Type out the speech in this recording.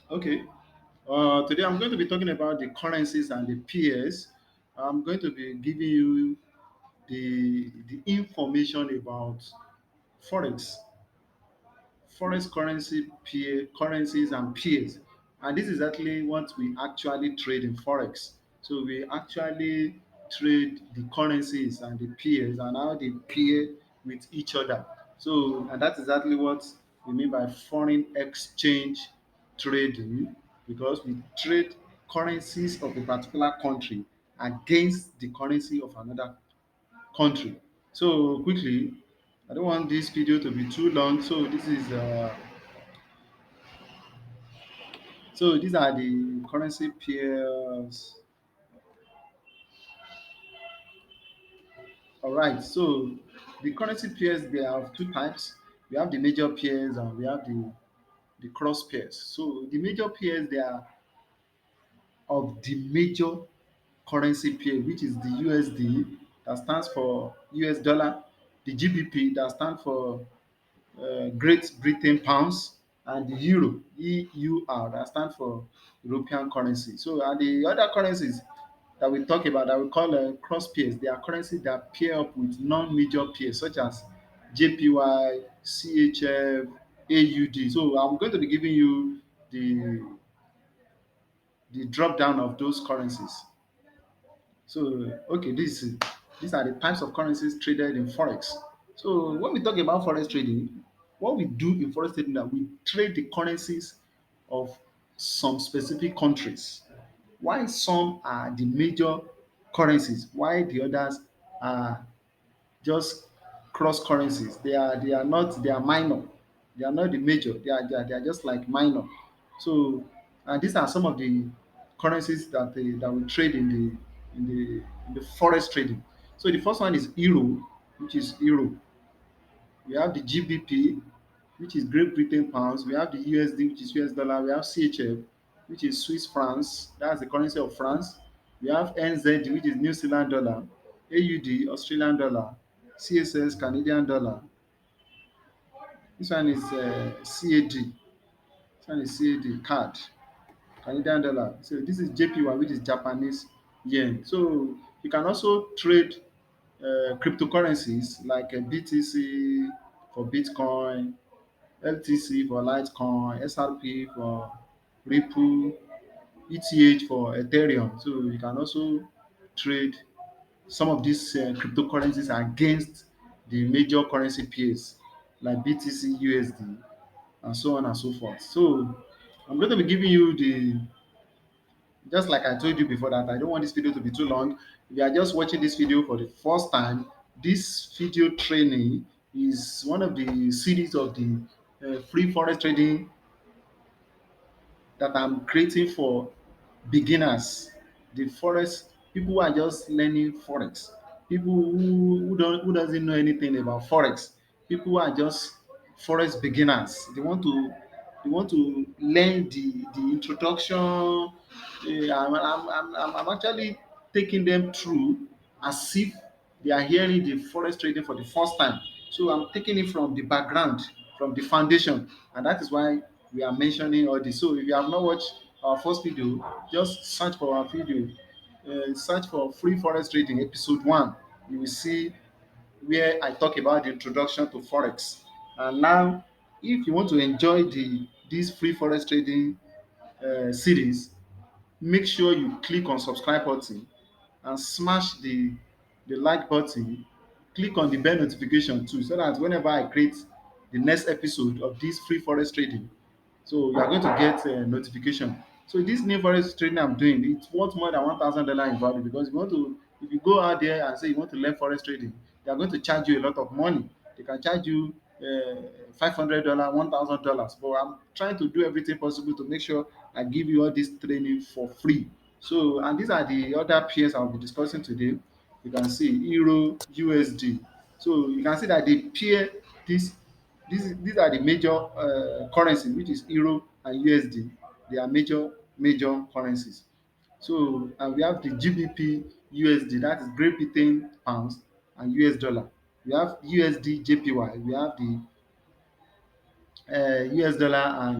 Okay. Today I'm going to be talking about the currencies and the pairs. I'm going to be giving you the information about forex, forex currency pair, currencies and pairs. And this is actually what we actually trade in forex. So we actually trade the currencies and the pairs and how they pair with each other. So and that's exactly what we mean by foreign exchange trading, because we trade currencies of a particular country against the currency of another country. So quickly, I don't want this video to be too long. So these are the currency pairs. All right. So the currency pairs, they have two types. We have the major pairs and we have the cross pairs. So the major pairs, they are of the major currency pair, which is the USD, that stands for US dollar, the GBP, that stands for Great Britain pounds, and the euro, EUR, that stands for European currency. So and the other currencies that we talk about that we call cross pairs, they are currencies that pair up with non-major pairs such as JPY, CHF, AUD. So I'm going to be giving you the drop down of those currencies. So okay, these are the types of currencies traded in forex. So when we talk about forex trading, what we do in forex trading that we trade the currencies of some specific countries. Why some are the major currencies, why the others are just cross currencies. They are not, they are minor. They are not the major. They are just like minor. So and these are some of the currencies that we trade in the forex trading. So the first one is euro, which is euro. We have the GBP, which is Great Britain pounds. We have the USD, which is US dollar. We have CHF, which is Swiss francs. That's the currency of France. We have NZ, which is New Zealand dollar. AUD, Australian dollar. CSS, Canadian dollar. This one is CAD. This one is CAD, card, Canadian dollar. So this is JPY, which is Japanese yen. So you can also trade cryptocurrencies like BTC for Bitcoin, LTC for Litecoin, SRP for Ripple, ETH for Ethereum. So you can also trade some of these cryptocurrencies against the major currency pairs like BTC, USD, and so on and so forth. So I'm going to be giving you just like I told you before, that I don't want this video to be too long. If you are just watching this video for the first time, this video training is one of the series of the free forex trading that I'm creating for beginners, the forex people who are just learning forex, people who doesn't know anything about forex, people who are just forex beginners. They want to learn the introduction. I'm actually taking them through as if they are hearing the forex trading for the first time. So I'm taking it from the background, from the foundation, and that is why we are mentioning all this. So if you have not watched our first video, just search for our video, search for free forex trading episode 1. You will see where I talk about the introduction to forex. And now, if you want to enjoy the this free forex trading series, make sure you click on subscribe button and smash the like button. Click on the bell notification too, so that whenever I create the next episode of this free forex trading, so you are going to get a notification. So this new forex trading I'm doing, it's worth more than $1,000 in value, because if you go out there and say you want to learn forex trading, they are going to charge you a lot of money. They can charge you $500, $1,000. But I'm trying to do everything possible to make sure I give you all this training for free. So and these are the other pairs I'll be discussing today. You can see Euro, USD. So you can see that they pair this these are the major currencies, which is Euro and USD. They are major currencies. So and we have the GBP USD, that is Great Britain pounds, and US dollar. We have USD JPY. We have the US dollar and